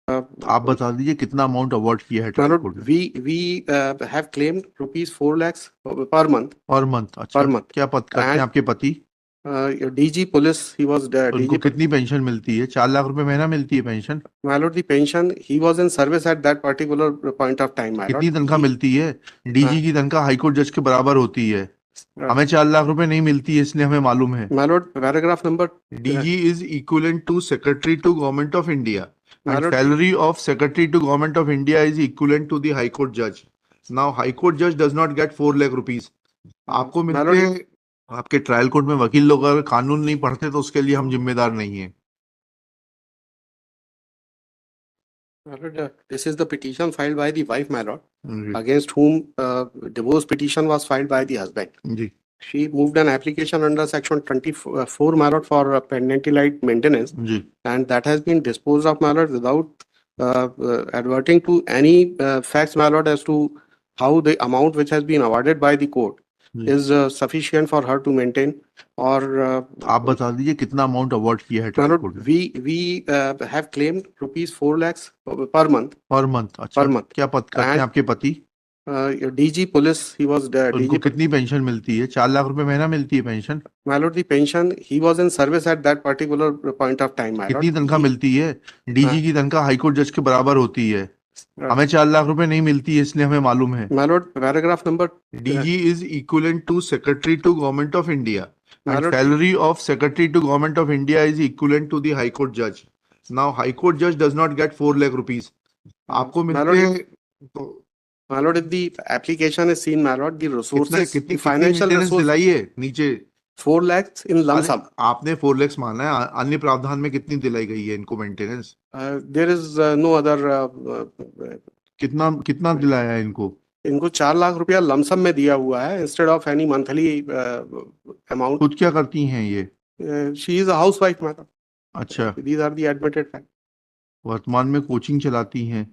आप बता दीजिए कितना अमाउंट अवार्ड किया है My ट्रायल lord, कोर्ट ने we have claimed rupees 4 lakhs per month. Per month? Per अच्छा, month. क्या पद करते हैं And आपके पति? DG police, he was उनको DG. कितनी पेंशन मिलती है? 4 लाख रुपए महीना मिलती है pension? My lord, the pension, he was in service at that particular point of time, my lord. कितनी तनख्वाह He, मिलती है? डीजी की तनख्वाह हाईकोर्ट जज के बराबर होती है। हमें 4 लाख रुपए नहीं मिलती है, इसलिए हमें मालूम है। my lord, paragraph number, DG is equivalent to secretary to government of India my and lord, salary of secretary to government of India is equivalent to the high court judge. Now high court judge does not get 4 lakh rupees. आपको my मिलते lord, हैं। आपके trial court में वकील लोग अगर कानून नहीं पढ़ते तो उसके लिए हम जिम्मेदार नहीं है। my lord, this is the petition filed by the wife, my lord, ji against whom divorce petition was filed by the husband. Ji She moved an application under section 24, my lord, for parental maintenance, ji and that has been disposed of, my lord, without adverting to any facts, my lord, as to how the amount which has been awarded by the court ji. is sufficient for her to maintain. Or आप बता दीजिए कितना amount award किया है my trial lord, court ने we have claimed rupees 4 lakhs per month. Per month? Per अच्छा, month. क्या पद करते हैं And आपके पति? DG police, he was उनको DG. कितनी पेंशन मिलती है? 4 लाख रुपए महीना मिलती है pension? My lord, the pension, he was in service at that particular point of time, my कितनी lord. तनख्वाह He, मिलती है? डीजी की तनख्वाह हाईकोर्ट जज के बराबर होती है। हमें 4 लाख रुपए नहीं मिलती है, इसलिए हमें मालूम है। my lord, paragraph number, DG is equivalent to secretary to government of India my and lord, salary of secretary to government of India is equivalent to the high court judge. Now high court judge does not get 4 lakh rupees. आपको my मिलते lord, हैं तो my lord, if the application is seen, my lord, the कितना resources, कितनी the कितनी financial maintenance resource, दिलाई है नीचे? 4 lakhs in lump अरे sum. आपने 4 lakhs माना है, अन्य प्रावधान में कितनी दिलाई गई है इनको maintenance? There is no other, कितना कितना दिलाया है इनको? इनको 4 लाख रुपया लमसम में दिया हुआ है instead of any monthly amount. खुद क्या करती हैं ये? She is a housewife, madam. अच्छा, these are the admitted fact. वर्तमान में कोचिंग चलाती हैं।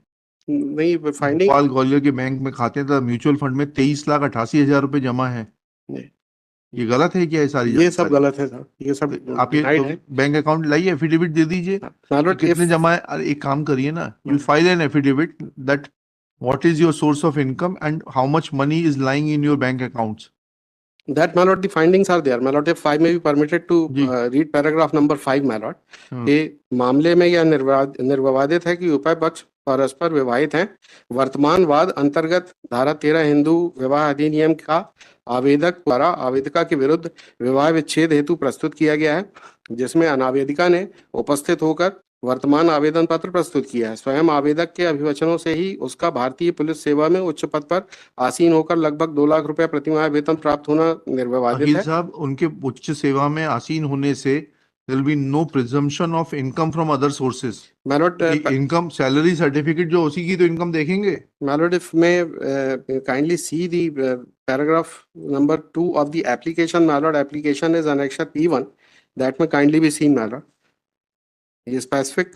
नहीं, फाइंडिंग. भोपाल ग्वालियर के बैंक में खाते तथा म्यूचुअल फंड में 23,88,000 रुपए जमा है। ये गलत है क्या? ये सारी ये सब जानकारी गलत है सर, ये सब आप ये डिनाइड है. बैंक अकाउंट लाइए, एफिडेविट दे दीजिए My कि lord, कितने if जमा है। अरे एक काम करिए ना, you file an affidavit that what is your source of income and how much money is lying in your bank accounts. that, my lord, the findings are there, my lord. If I may be permitted to जी read paragraph number 5, my lord. हाँ, ये मामले में यह निर्विवादित है कि उभय पक्ष परस्पर विवाहित हैं. वर्तमान वाद अंतर्गत धारा 13 हिंदू विवाह अधिनियम का आवेदक द्वारा आवेदिका के विरुद्ध विवाह विच्छेद हेतु प्रस्तुत किया गया है, जिसमें अनावेदिका ने उपस्थित होकर वर्तमान आवेदन पत्र प्रस्तुत किया है. स्वयं आवेदक के अभिवचनों से ही उसका भारतीय पुलिस सेवा में उच्च पद पर आसीन होकर लगभग 2 लाख रुपया प्रतिमाह वेतन प्राप्त होना निर्विवादित अखिल है. साहब, उनके उच्च सेवा में आसीन होने से there will be no presumption of income from other sources. My lord, income salary certificate जो उसी की तो इनकम देखेंगे। my lord, if may kindly see the paragraph number 2 of the application, my lord. Application is annexure P1. That may kindly be seen, my lord. The specific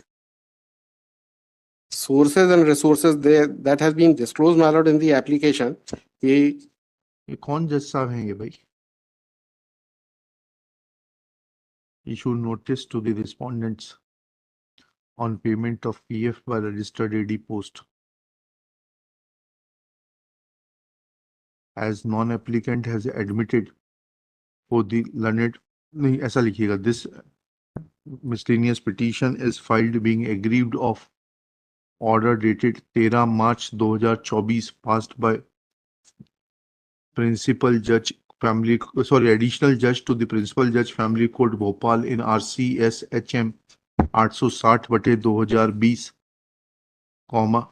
sources and resources there that has been disclosed, my lord, in the application. ये कौन जज साहब हैं ये भाई? Issue notice to the respondents on payment of PF by registered AD post. As non-applicant has admitted for the learned, नहीं ऐसा लिखिएगा, this miscellaneous petition is filed being aggrieved of order dated 13 March 2024 passed by principal judge family additional judge to the principal judge family court Bhopal in RCS HM 860/2020,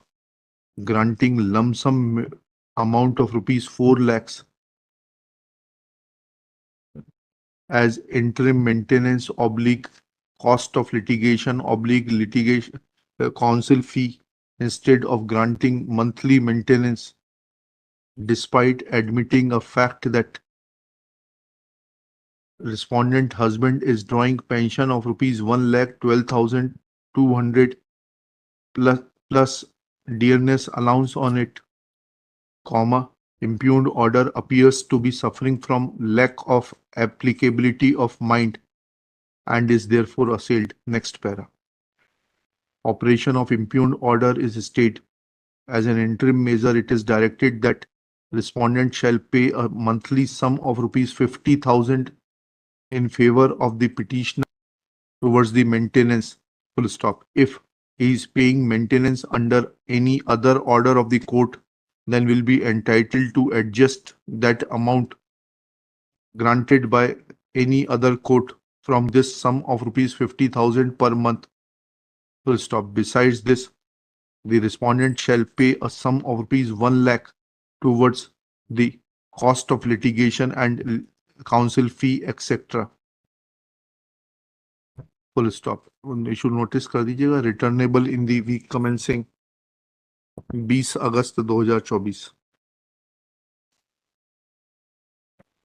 granting lump sum amount of rupees 4 lakhs as interim maintenance / cost of litigation / litigation counsel fee instead of granting monthly maintenance, despite admitting a fact that respondent husband is drawing pension of rupees 1,12,200 plus dearness allowance on it, impugned order appears to be suffering from lack of applicability of mind and is therefore assailed. Next para. operation of impugned order is stayed. As an interim measure, it is directed that respondent shall pay a monthly sum of rupees 50,000 in favor of the petitioner towards the maintenance, full stop. If he is paying maintenance under any other order of the court, then will be entitled to adjust that amount granted by any other court from this sum of rupees 50,000 per month, full stop. Besides this, the respondent shall pay a sum of rupees 1 lakh towards the cost of litigation and counsel fee, etc. Full stop. Issue notice कर दीजिएगा, returnable इन दी week commencing 20 अगस्त 2024।